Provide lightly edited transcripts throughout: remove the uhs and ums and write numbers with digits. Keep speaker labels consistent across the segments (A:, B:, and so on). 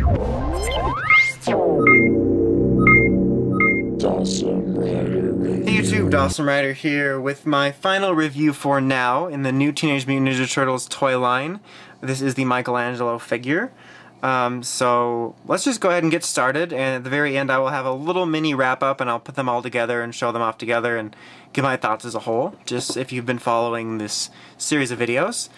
A: Hey YouTube, Dawson Rider here with my final review for now in the new Teenage Mutant Ninja Turtles toy line. This is the Michelangelo figure. So let's just go ahead and get started, and at the very end I will have a little mini wrap up and I'll put them all together and show them off together and give my thoughts as a whole, just if you've been following this series of videos.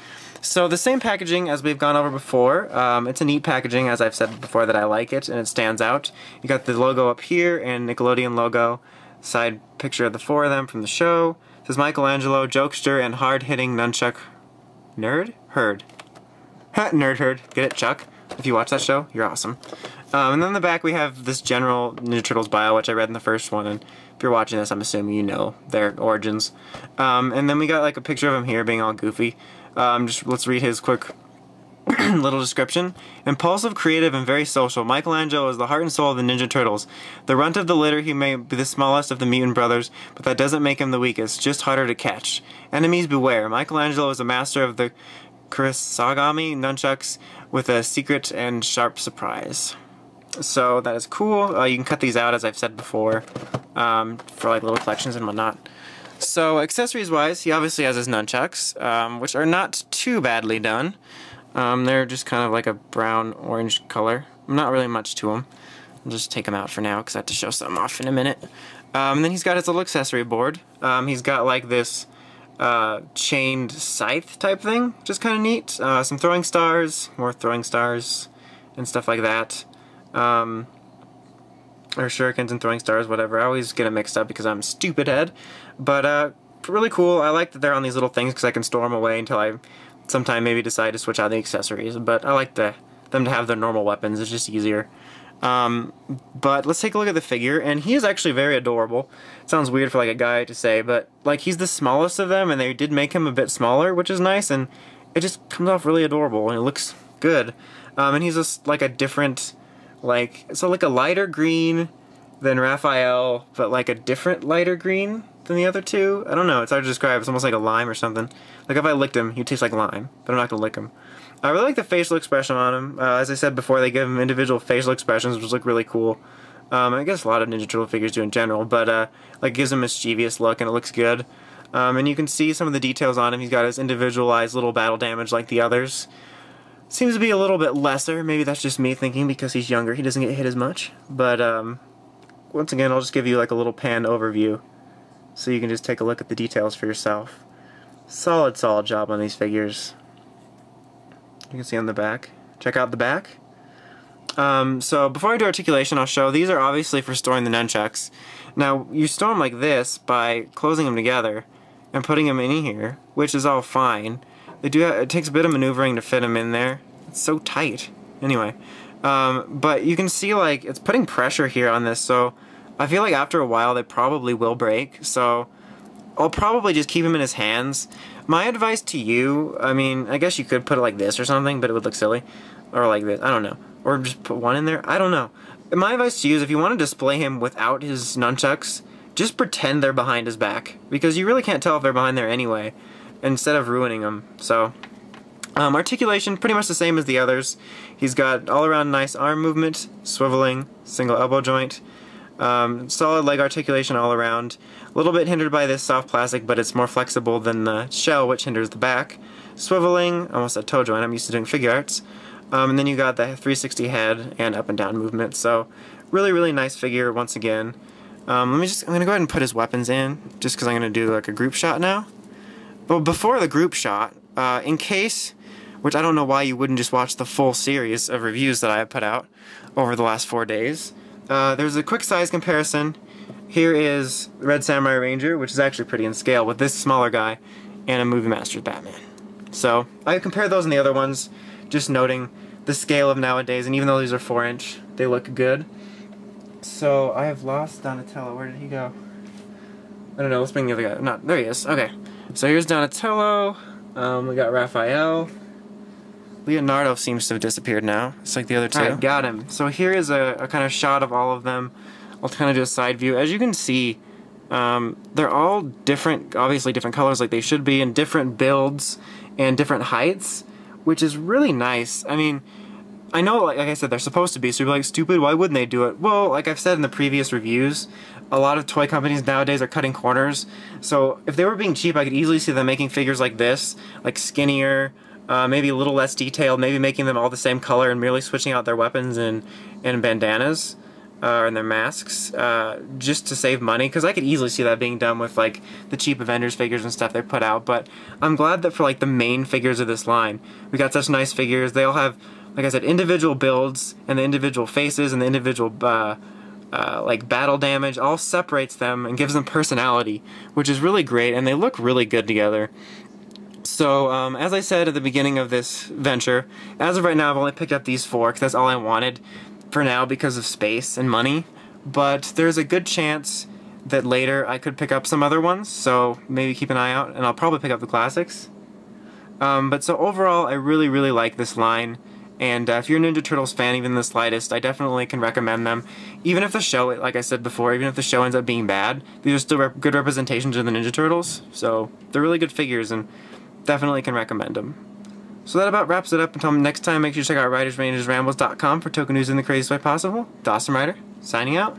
A: So the same packaging as we've gone over before. It's a neat packaging, as I've said before, that I like it and it stands out. You got the logo up here and Nickelodeon logo. Side picture of the four of them from the show. It says Michelangelo, jokester, and hard-hitting nunchuck nerd? Herd. Nerd herd. Get it, Chuck? If you watch that show, you're awesome. And then in the back we have this general Ninja Turtles bio, which I read in the first one, and if you're watching this, I'm assuming you know their origins. And then we got like a picture of him here being all goofy. Let's read his quick little description. Impulsive, creative, and very social, Michelangelo is the heart and soul of the Ninja Turtles. The runt of the litter, he may be the smallest of the mutant brothers, but that doesn't make him the weakest, just harder to catch. Enemies beware. Michelangelo is a master of the Kusarigama nunchucks with a secret and sharp surprise. So that is cool. You can cut these out, as I've said before, for like little collections and whatnot. So accessories wise, he obviously has his nunchucks, which are not too badly done. They're just kind of like a brown-orange color. Not really much to them. I'll just take them out for now because I have to show something off in a minute. And then he's got his little accessory board. He's got like this chained scythe type thing, which is kind of neat. Some throwing stars, more throwing stars, and stuff like that. Or shurikens and throwing stars, whatever. I always get it mixed up because I'm a stupid head. But really cool. I like that they're on these little things because I can store them away until I sometime maybe decide to switch out the accessories. But I like them to have their normal weapons. It's just easier. But let's take a look at the figure, and he is actually very adorable. It sounds weird for like a guy to say, but like he's the smallest of them, and they did make him a bit smaller, which is nice, and it just comes off really adorable, and it looks good. And he's just like a different, like, so like a lighter green than Raphael, but like a different lighter green than the other two. I don't know, it's hard to describe. It's almost like a lime or something. Like if I licked him, he'd taste like lime, but I'm not gonna lick him. I really like the facial expression on him. As I said before, they give him individual facial expressions, which look really cool. I guess a lot of Ninja Turtle figures do in general, but like gives him a mischievous look, and it looks good. And you can see some of the details on him. He's got his individualized little battle damage like the others. Seems to be a little bit lesser. Maybe that's just me thinking because he's younger. He doesn't get hit as much. But once again, I'll just give you like a little pan overview, so you can just take a look at the details for yourself. Solid job on these figures. You can see on the back. Check out the back. So before I do articulation, I'll show these are obviously for storing the nunchucks. Now you store them like this by closing them together and putting them in here, which is all fine. It takes a bit of maneuvering to fit them in there. It's so tight. Anyway, but you can see like it's putting pressure here on this, so I feel like after a while they probably will break. So I'll probably just keep him in his hands. My advice to you, I mean, I guess you could put it like this or something, but it would look silly. Or like this, I don't know. Or just put one in there, I don't know. My advice to you is if you want to display him without his nunchucks, just pretend they're behind his back. Because you really can't tell if they're behind there anyway, instead of ruining them. So, articulation, pretty much the same as the others. He's got all-around nice arm movement, swiveling, single elbow joint. Solid leg articulation all around. A little bit hindered by this soft plastic, but it's more flexible than the shell, which hinders the back. Swiveling, almost a toe joint. I'm used to doing figure arts. And then you got the 360 head and up and down movement. So really nice figure once again. I'm gonna go ahead and put his weapons in, just because I'm gonna do like a group shot now. But before the group shot, in case, which I don't know why you wouldn't just watch the full series of reviews that I have put out over the last 4 days. There's a quick size comparison. Here is Red Samurai Ranger, which is actually pretty in scale, with this smaller guy, and a Movie Masters Batman. So I compared those and the other ones, just noting the scale of nowadays, and even though these are 4-inch, they look good. So I have lost Donatello. Where did he go? I don't know, let's bring the other guy. No, there he is. Okay. So here's Donatello. We got Raphael. Leonardo seems to have disappeared now. It's like the other two. Alright, got him. So here is a kind of shot of all of them. I'll kind of do a side view. As you can see, they're all different, obviously different colors like they should be, and different builds and different heights, which is really nice. I mean, I know, like I said, they're supposed to be, so you're like, stupid, why wouldn't they do it? Well, like I've said in the previous reviews, a lot of toy companies nowadays are cutting corners, so if they were being cheap, I could easily see them making figures like this, like skinnier, maybe a little less detailed, maybe making them all the same color and merely switching out their weapons and bandanas. And their masks, just to save money, because I could easily see that being done with like the cheap Avengers figures and stuff they put out. But I'm glad that for like the main figures of this line, we got such nice figures. They all have, like I said, individual builds, and the individual faces and the individual like battle damage all separates them and gives them personality, which is really great, and they look really good together. So, as I said at the beginning of this venture, as of right now I've only picked up these 4 because that's all I wanted for now because of space and money, but there's a good chance that later I could pick up some other ones, so maybe keep an eye out, and I'll probably pick up the classics. But so overall, I really, really like this line, and if you're a Ninja Turtles fan, even the slightest, I definitely can recommend them. Even if the show, like I said before, even if the show ends up being bad, these are still good representations of the Ninja Turtles, so they're really good figures, and definitely can recommend them. So that about wraps it up. Until next time, make sure to check out WritersRangersRambles.com for token news in the craziest way possible. Dawson Rider, signing out.